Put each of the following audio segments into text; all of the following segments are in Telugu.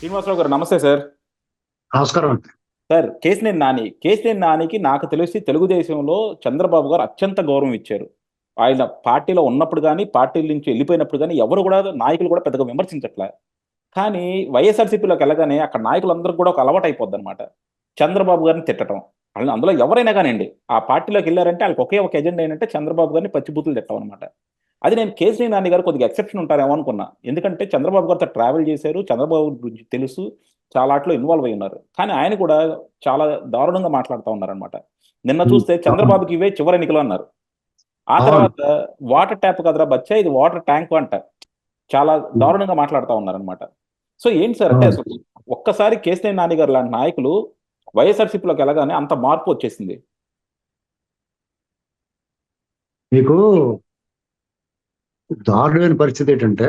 శ్రీనివాసరావు గారు నమస్తే సార్. నమస్కారం అండి. సార్ కేసినేని నానికి నాకు తెలిసి తెలుగుదేశంలో చంద్రబాబు గారు అత్యంత గౌరవం ఇచ్చారు. ఆయన పార్టీలో ఉన్నప్పుడు కానీ పార్టీ నుంచి వెళ్ళిపోయినప్పుడు కానీ ఎవరు కూడా నాయకులు కూడా పెద్దగా విమర్శించట్లే. కానీ వైఎస్ఆర్సీపీలోకి వెళ్ళగానే అక్కడ నాయకులందరికీ కూడా ఒక అలవాటు అయిపోద్ది అనమాట చంద్రబాబు గారిని తిట్టడం. అందులో ఎవరైనా కానివ్వండి ఆ పార్టీలోకి వెళ్ళారంటే వాళ్ళకి ఒకే ఒక ఎజెండా ఏంటంటే చంద్రబాబు గారిని పచ్చిబూతులు తిట్టడం అనమాట. అది నేను కేసీఆర్ నాని గారు కొద్దిగా ఎక్సెప్షన్ ఉంటారేమో అనుకున్నా. ఎందుకంటే చంద్రబాబు గారితో ట్రావెల్ చేశారు, చంద్రబాబు గురించి తెలుసు, చాలా ఆటలో ఇన్వాల్వ్ అయి ఉన్నారు. కానీ ఆయన కూడా చాలా దారుణంగా మాట్లాడుతూ ఉన్నారనమాట. నిన్న చూస్తే అవును. చంద్రబాబుకి ఇవే చివరి ఎన్నికలు అన్నారు. ఆ అవును. తర్వాత వాటర్ ట్యాప్ కదరా బచ్చా, ఇది వాటర్ ట్యాంక్ అంట, చాలా దారుణంగా మాట్లాడుతూ ఉన్నారనమాట. సో ఏంటి సార్ అంటే అవును. అసలు ఒక్కసారి కేసీఆర్ నాని గారు లాంటి నాయకులు వైఎస్ఆర్సీపీలోకి వెళ్ళగానే అంత మార్పు వచ్చేసింది. మీకు దారుణమైన పరిస్థితి ఏంటంటే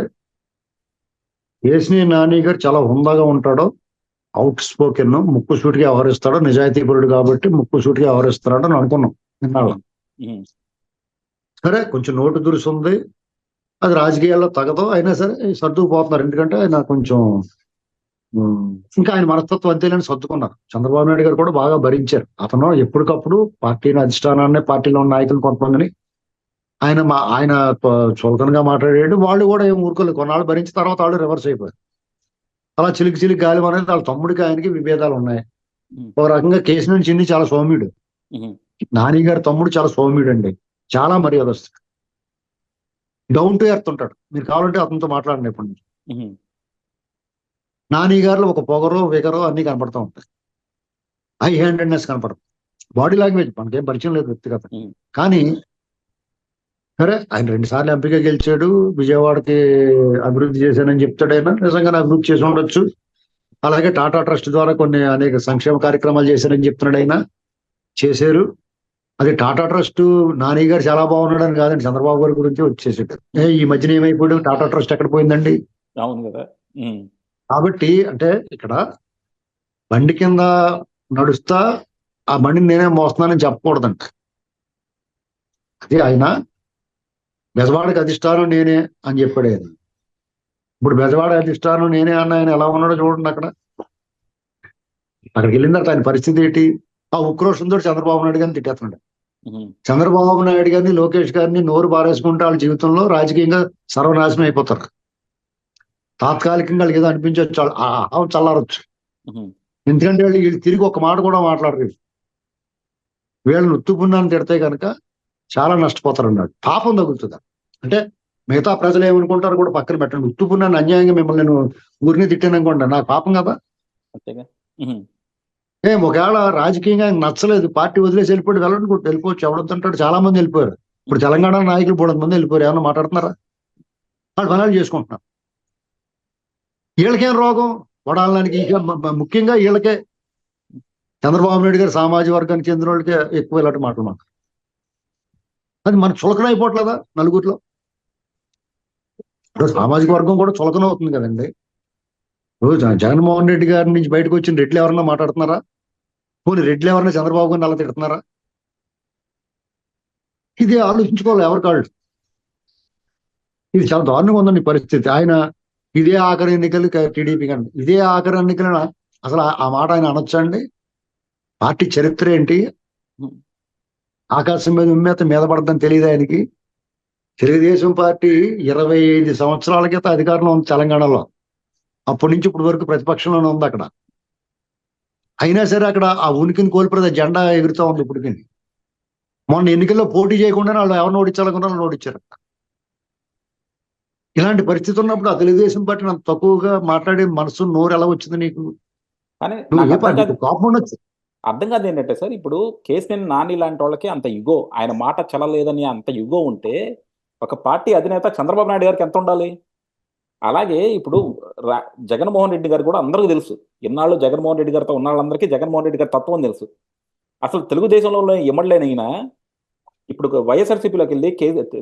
కేసినేని నాని గారు చాలా హుందాగా ఉంటాడు. అవుట్ స్పోకెన్, ముక్కు సూటిగా వ్యవహరిస్తాడు. నిజాయితీపరుడు కాబట్టి ముక్కు సూటిగా వ్యవహరిస్తాడు అని అనుకున్నాం నిన్నాళ్ళం. ఉమ్, ఉమ్, సరే, కొంచెం నోటు దురుసుంది, అది రాజకీయాల్లో తగదు. అయినా సరే సర్దుకుపోతున్నారు. ఎందుకంటే ఆయన కొంచెం ఉమ్, ఇంకా ఆయన మనస్తత్వం అంతేలేని సర్దుకున్నారు. చంద్రబాబు నాయుడు గారు కూడా బాగా భరించారు. అతను ఎప్పటికప్పుడు పార్టీని అధిష్టానాన్ని, పార్టీలో ఉన్న నాయకులు కొంతమందిని ఆయన చులకనగా మాట్లాడాడు. వాళ్ళు కూడా ఏం ఊరుకోలేదు. కొన్నాళ్ళు భరించిన తర్వాత వాళ్ళు రివర్స్ అయిపోయారు. అలా చిలికి చిలికి గాలి అనేది వాళ్ళ తమ్ముడికి ఆయనకి విభేదాలు ఉన్నాయి. ఉమ్, ఒక రకంగా కేసినేని చిన్ని చాలా సౌమ్యుడు. ఉమ్, నాని గారి తమ్ముడు చాలా సౌమ్యుడు అండి. చాలా మర్యాదస్తుడు, డౌన్ టు ఎర్త్ ఉంటాడు. మీరు కావాలంటే అతనితో మాట్లాడండి ఎప్పటి నుంచి. ఉమ్, నాని గారిలో ఒక పొగరు విగరు అన్ని కనపడతా ఉంటాయి. హై హ్యాండెడ్నెస్ కనపడదు. బాడీ లాంగ్వేజ్ మనకేం పరిచయం లేదు వ్యక్తిగత. ఉమ్, కానీ సరే, ఆయన 2 సార్లు ఎంపీగా గెలిచాడు. విజయవాడకి అభివృద్ధి చేశానని చెప్తాడు. ఆయన నిజంగానే అభివృద్ధి చేసి ఉండొచ్చు. అలాగే టాటా ట్రస్ట్ ద్వారా కొన్ని అనేక సంక్షేమ కార్యక్రమాలు చేశారని చెప్తున్నాడు. ఆయన చేశారు. అది టాటా ట్రస్ట్ నాని గారు చాలా బాగున్నాడని కాదండి, చంద్రబాబు గారి గురించి వచ్చేసాడు. ఈ మధ్యన ఏమైపోయాడు, టాటా ట్రస్ట్ ఎక్కడ పోయిందండి? అవును కదా. ఉమ్, కాబట్టి అంటే ఇక్కడ బండి కింద నడుస్తా ఆ బండిని నేనే మోస్తున్నానని చెప్పకూడదంట. అది ఆయన బెజవాడకి అధిష్టానం నేనే అని చెప్పాడు ఆయన. ఇప్పుడు బెజవాడ అధిష్టానం నేనే అన్న ఆయన ఎలా ఉన్నాడో చూడండి. అక్కడికి వెళ్ళిన తర్వాత ఆయన పరిస్థితి ఏంటి? ఆ ఉక్రోషంతో చంద్రబాబు నాయుడు గారిని తిట్టేస్తున్నాడు. ఉమ్, చంద్రబాబు నాయుడు గారిని, లోకేష్ గారిని నోరు బారేసుకుంటే వాళ్ళ జీవితంలో రాజకీయంగా సర్వనాశనం అయిపోతారు. తాత్కాలికంగా వాళ్ళకి ఏదో అనిపించవచ్చు, చల్లారొచ్చు. ఉమ్. ఎందుకంటే వీళ్ళు తిరిగి ఒక మాట కూడా మాట్లాడరు. వీళ్ళని ఉత్తుపున్నాన్ని తిడితే కనుక చాలా నష్టపోతారు అన్నాడు. పాపం తగులుతుంది. అంటే మిగతా ప్రజలు ఏమనుకుంటారు కూడా పక్కన పెట్టండి. ఉత్తుపున్నాన్ని అన్యాయంగా మిమ్మల్ని నేను ఊరిని తిట్టాననుకోండి, నాకు పాపం కదా. అంతేగా. ఉమ్, ఒకవేళ రాజకీయంగా ఆయనకు నచ్చలేదు, పార్టీ వదిలేసి వెళ్ళిపోయి వెళ్ళిపోవచ్చు. ఎవడంటాడు? చాలా మంది వెళ్ళిపోయారు. ఇప్పుడు తెలంగాణ నాయకులు 300 మంది వెళ్ళిపోయారు. ఏమన్నా మాట్లాడుతున్నారా? వాళ్ళు పనులు చేసుకుంటున్నారు. వీళ్ళకేం రోగం? వడాలడానికి ముఖ్యంగా వీళ్ళకే, చంద్రబాబు నాయుడు గారు సామాజిక వర్గానికి చెందిన వాళ్ళకే ఎక్కువ ఇలాంటి మాటలు మాట. అది మనకు చులకన అయిపోవట్లేదా నలుగురిలో? ఇప్పుడు సామాజిక వర్గం కూడా చులకన అవుతుంది కదండి. ఇప్పుడు జగన్మోహన్ రెడ్డి గారి నుంచి బయటకు వచ్చిన రెడ్లు ఎవరన్నా మాట్లాడుతున్నారా? పోనీ రెడ్లు ఎవరన్నా చంద్రబాబు గారిని అలా తిడుతున్నారా? ఇది ఆలోచించుకోవాలి ఎవరి కాళ్ళు. ఇది చాలా దారుణంగా ఉందండి పరిస్థితి. ఆయన ఇదే ఆఖరి ఎన్నికలు టీడీపీ కండి, ఇదే ఆఖరి ఎన్నికల అసలు ఆ మాట ఆయన అనొచ్చా అండి? పార్టీ చరిత్ర ఏంటి? ఉమ్. ఆకాశం మీద ఉమ్మేత మీద పడద్దని తెలియదు ఆయనకి. తెలుగుదేశం పార్టీ 25 సంవత్సరాల క్రితం అధికారంలో ఉంది తెలంగాణలో. అప్పటి నుంచి ఇప్పటి వరకు ప్రతిపక్షంలోనే ఉంది అక్కడ. అయినా సరే అక్కడ ఆ ఉనికిని కోల్పోతే జెండా ఎగురుతా ఉంది ఇప్పటికి. మొన్న ఎన్నికల్లో పోటీ చేయకుండా వాళ్ళు ఎవరిని ఓడించాలనుకున్నా వాళ్ళు ఓడించారు. ఇలాంటి పరిస్థితి ఉన్నప్పుడు ఆ తెలుగుదేశం పార్టీ అంత తక్కువగా మాట్లాడే మనసు, నోరు ఎలా వచ్చింది నీకు? కానీ నువ్వు నాకు ఏ అర్థం కాదు, నీకు కోపం ఉండొచ్చు. అర్థం కాదు ఏంటంటే సార్, ఇప్పుడు కేసీఆర్ నాని లాంటి వాళ్ళకి అంత యుగో, ఆయన మాట చల్లలేదని అంత యుగో ఉంటే ఒక పార్టీ అధినేత చంద్రబాబు నాయుడు గారికి ఎంత ఉండాలి? అలాగే ఇప్పుడు జగన్మోహన్ రెడ్డి గారు కూడా అందరికీ తెలుసు. ఇన్నాళ్ళు జగన్మోహన్ రెడ్డి గారితో ఉన్న వాళ్ళందరికీ జగన్మోహన్ రెడ్డి గారి తత్వం తెలుసు. అసలు తెలుగుదేశంలో ఎమ్మడలేనైనా ఇప్పుడు వైఎస్ఆర్సీపీలోకి వెళ్ళి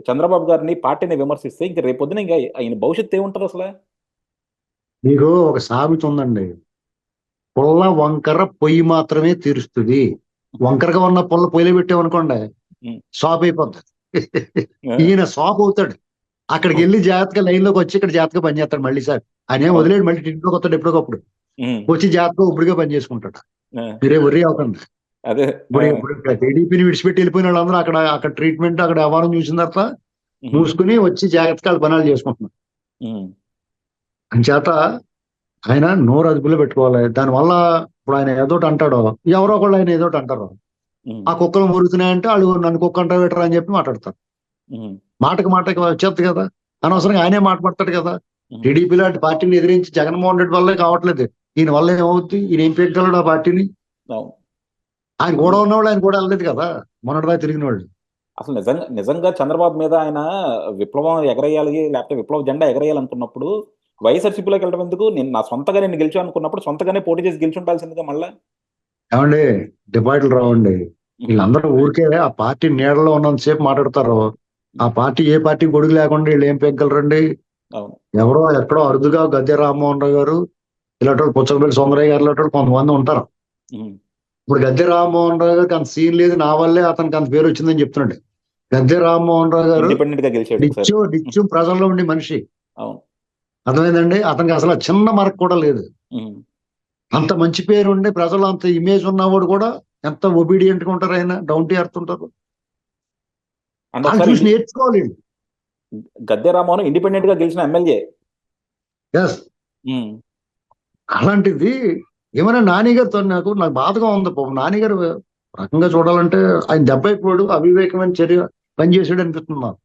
చంద్రబాబు గారిని పార్టీని విమర్శిస్తే ఇంక రేపొద్దున ఇంకా ఆయన భవిష్యత్తు ఏముంటుంది అసలు? నీకు ఒక సామెత ఉందండి, పుల్ల వంకర పొయ్యి మాత్రమే తీరుస్తుంది. వంకరగా ఉన్న పుల్ల పొయ్యిలో పెట్టామనుకోండి, ఉమ్, సాప్ అయిపోద్ది. ఆ, ఈయన సాప్ అవుతాడు. అక్కడికి వెళ్ళి జాగ్రత్తగా లైన్ లోకి వచ్చి ఇక్కడ జాగ్రత్తగా పనిచేస్తాడు. మళ్ళీ సార్ ఆయన ఏం వదిలేడు, మళ్ళీ టింట్లోకి వస్తాడు ఎప్పటికప్పుడు. ఉమ్, వచ్చి జాగ్రత్తగా ఇప్పుడుగా పని చేసుకుంటాడు. ఆ, మీరే వర్రీ అవ్వకండి. అదే. ఇప్పుడు ఆ, ఇప్పుడు టీడీపీని విడిచిపెట్టి వెళ్ళిపోయిన వాళ్ళందరూ అక్కడ అక్కడ ట్రీట్మెంట్ అక్కడ వ్యవహారం చూసిన తర్వాత ఉమ్, మూసుకుని వచ్చి జాగ్రత్తగా వాళ్ళ పనులు చేసుకుంటున్నారు. ఉమ్, అంచేత ఆయన నోరు అదుపులో పెట్టుకోవాలి. దానివల్ల ఇప్పుడు ఆయన ఏదోటి అంటాడో ఎవరో ఒకళ్ళు ఆయన ఏదోటి అంటారు. ఉమ్, ఆ కుక్కలు మురుగుతున్నాయంటే వాళ్ళు నన్ను కుక్క అంటారు పెట్టరా అని చెప్పి మాట్లాడతారు. ఉమ్, మాటకి వచ్చేది కదా. అనవసరంగా ఆయనే మాట్లాడతాడు కదా. ఉమ్, టీడీపీ లాంటి పార్టీని ఎదిరించి జగన్మోహన్ రెడ్డి వల్లే కావట్లేదు. ఈయన వల్ల ఏమవుతుంది? ఈయన ఏం పెగ్గలడు ఆ పార్టీని? అవును. ఆయన కూడా ఉన్నవాళ్ళు ఆయన కూడా వెళ్ళలేదు కదా, మొన్నటిదా తిరిగిన వాళ్ళు. అసలు నిజంగా నిజంగా చంద్రబాబు మీద ఆయన విప్లవం ఎగరేయాలి, లేకపోతే విప్లవ జెండా ఎగరేయాలి అనుకున్నప్పుడు వైఎస్ఆర్సీపీలోకి వెళ్ళడం ఎందుకు? నేను నా సొంతగా నేను గెలిచాను అనుకున్నప్పుడు సొంతగానే పోటీ చేసి గెలిచుండాల్సిందిగా మళ్ళా. ఏమండి, డిపాజిట్లు రావండి. వీళ్ళందరూ ఊరికే ఆ పార్టీ నీడలో ఉన్నంతసేపు మాట్లాడతారు. ఆ పార్టీ ఏ పార్టీ గొడుగు లేకుండా వీళ్ళు ఏం పెగ్గలరండి? అవును. ఎవరో ఎక్కడో అరుదుగా గద్దె రామ్మోహన్ రావు గారు ఇలాంటి వాళ్ళు, పుచ్చలపల్లి సోమరయ్య గారు ఇలాంటి వాళ్ళు కొంతమంది ఉంటారు. ఉమ్, ఇప్పుడు గద్దె రామ్మోహన్ రావు గారికి అంత సీన్ లేదు, నా వల్లే అతనికి అంత పేరు వచ్చిందని చెప్తున్నాడు. గద్దె రామ్మోహన్ రావు గారు ఇండిపెండెంట్ గా గెలిచాడు ఒకసారి. నిత్యం ప్రజల్లో ఉండే మనిషి. అవును. అర్థమైందండి? అతనికి అసలు ఆ చిన్న మార్క్ కూడా లేదు. ఉమ్, అంత మంచి పేరు ఉండి ప్రజలు అంత ఇమేజ్ ఉన్నవాడు కూడా ఎంత ఒబీడియంట్ గా ఉంటారు, ఆయన డౌన్ టు ఎర్త్ ఉంటారు. అంటే వాళ్ళు ఒకసారి చూసి నేర్చుకోవాలి. గద్దె రామ్మోహన్ ఇండిపెండెంట్ గా గెలిచిన ఎమ్మెల్యే. ఎస్. అలాంటిది ఏమైనా నాని గారితో నాకు బాధగా ఉంది. పాపం నాని గారు రకంగా చూడాలంటే ఆయన దెబ్బ అయిపోయాడు, అవివేకమైన చర్య పనిచేసాడు అనిపిస్తుంది నాకు.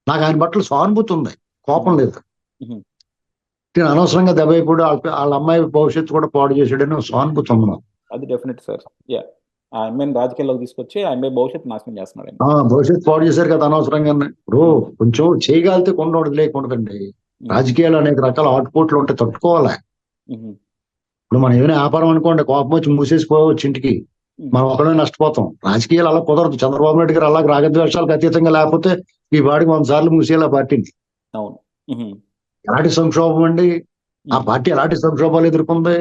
నాకు ఆయన పట్ల సానుభూతి ఉంది, కోపం లేదు. నేను అనవసరంగా దెబ్బ అయిపోయాడు, వాళ్ళ అమ్మాయి భవిష్యత్తు కూడా పాడు చేసాడని ఒక సానుభూతి ఉంది నాకు. అది డెఫినెట్ సార్. యా, ఆ అమ్మాయిని రాజకీయాల్లోకి తీసుకొచ్చి ఆ అమ్మాయి భవిష్యత్తు నాశనం చేస్తున్నాడు ఆయన. భవిష్యత్తు పాడు చేశారు కదా అనవసరంగా. ఇప్పుడు కొంచెం చేయగలిగితే కొండ వదిలేయకూడదండి. రాజకీయాలు అనేక రకాల ఆటుపోట్లు ఉంటే తట్టుకోవాలి. ఇప్పుడు మనం ఏదైనా వ్యాపారం అనుకోండి, కోపం వచ్చి మూసేసిపోవచ్చు ఇంటికి, మనం ఒకడే నష్టపోతాం. రాజకీయాలు అలా కుదరదు. చంద్రబాబు నాయుడు గారు అలాగే రాగద్వేషాలకు అతీతంగా లేకపోతే ఈ వాడికి 100 సార్లు మూసేయాలి ఆ పార్టీని. అవును. ఎలాంటి సంక్షోభం అండి! ఆ పార్టీ ఎలాంటి సంక్షోభాలు ఎదుర్కొంది?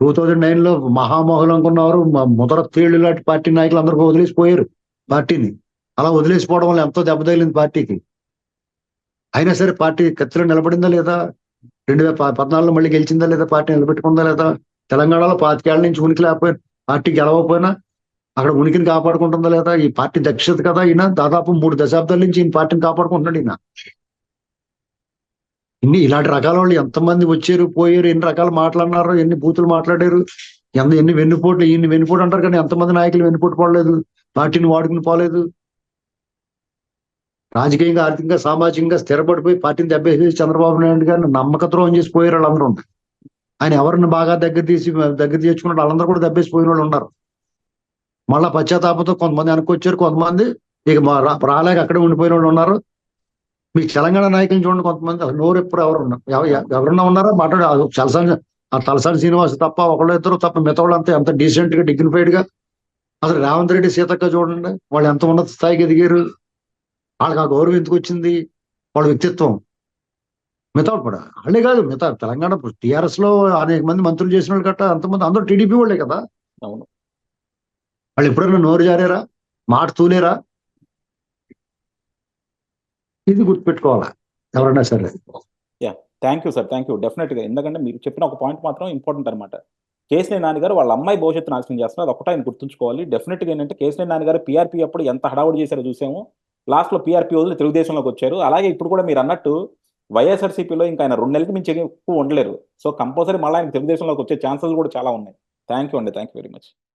2009 లో మహామహులు అనుకున్నారు, ముదర తేళ్లు లాంటి పార్టీ నాయకులు అందరూ వదిలేసిపోయారు పార్టీని. అలా వదిలేసిపోవడం వల్ల ఎంతో దెబ్బ తగిలింది పార్టీకి. అయినా సరే పార్టీ కత్తిలో నిలబడిందా లేదా? 2014లో మళ్ళీ గెలిచిందా లేదా? పార్టీ నిలబెట్టుకుందా లేదా? తెలంగాణలో 25 ఏళ్ల నుంచి ఉనికి లేకపోయినా, పార్టీ గెలవకపోయినా అక్కడ ఉనికిని కాపాడుకుంటుందా లేదా? ఈ పార్టీ దక్షత కదా. ఈయన దాదాపు 3 దశాబ్దాల నుంచి ఈయన పార్టీని కాపాడుకుంటున్నాడు. ఈయన ఇలాంటి రకాల వాళ్ళు ఎంతమంది వచ్చారు పోయారు, ఎన్ని రకాల మాట్లాడినారు, ఎన్ని బూతులు మాట్లాడారు, ఎన్ని వెన్నుపోట్లు. ఈయన్ని వెన్నుపోటు అంటారు కానీ ఎంతమంది నాయకులు వెన్నుపోటు పడలేదు, పార్టీని వాడుకుని పోలేదు. రాజకీయంగా, ఆర్థికంగా, సామాజికంగా స్థిరపడిపోయి పార్టీని దెబ్బేసి చంద్రబాబు నాయుడు గారిని నమ్మక ద్రోహం చేసి పోయారు వాళ్ళందరూ. ఆయన ఎవరిని బాగా దగ్గర తెచ్చుకున్నట్టు వాళ్ళందరూ కూడా దెబ్బేసిపోయిన వాళ్ళు ఉన్నారు. మళ్ళా పశ్చాత్తాపంతో కొంతమంది వెనక్కి వచ్చారు, కొంతమంది ఇక రాలేక అక్కడే ఉండిపోయిన వాళ్ళు ఉన్నారు. మీకు తెలంగాణ నాయకులు చూడండి, కొంతమంది అసలు నోరు ఎప్పుడు ఎవరన్నా ఉన్నారా మాట్లాడు? తలసాని శ్రీనివాస్ తప్ప, ఒకళ్ళు ఇద్దరు తప్ప మిగతా వాళ్ళంతా ఎంత డీసెంట్ గా, డిగ్నిఫైడ్ గా. అసలు రేవంత్ రెడ్డి, సీతక్క చూడండి, వాళ్ళు ఎంత ఉన్నత స్థాయికి ఎదిగారు. వాళ్ళకి ఆ గౌరవం ఎందుకు వచ్చింది? వాళ్ళ వ్యక్తిత్వం. మిగతా కూడా వాళ్ళే కాదు, మిగతా తెలంగాణ టీఆర్ఎస్ లో అనేక మంది మంత్రులు చేసిన వాళ్ళు గట్ట అంతమంది అందరూ టీడీపీ వాళ్ళే కదా. అవును. వాళ్ళు ఎప్పుడైనా నోరు జారారా? మాట తూలేరా? ఇది గుర్తుపెట్టుకోవాలా ఎవరైనా సరే. Yeah, thank you sir, thank you. Definite గా, ఎందుకంటే మీరు చెప్పిన ఒక పాయింట్ మాత్రం ఇంపార్టెంట్ అనమాట. కేసీఆర్ నాని గారు వాళ్ళ అమ్మాయి భవిష్యత్తు నాశనం చేస్తున్నారు, అది ఒకటి ఆయన గుర్తుంచుకోవాలి. డెఫినెట్ గా ఏంటంటే కేసీఆర్ నాని గారు పీఆర్పీ అప్పుడు ఎంత హడావుడి చేశారో చూసాము. లాస్ట్ లో పీఆర్పీ వదిలి తెలుగుదేశంలోకి వచ్చారు. అలాగే ఇప్పుడు కూడా మీరు అన్నట్టు వైఎస్ఆర్సీపీలో ఇంకా ఆయన 2 నెలలకి మించి ఎక్కువ ఉండలేరు. సో కంపల్సరీ మళ్ళీ ఆయన తెలుగుదేశంలోకి వచ్చే ఛాన్సెస్ కూడా చాలా ఉన్నాయి. థ్యాంక్ యూ అండి, థ్యాంక్ యూ వెరీ మచ్.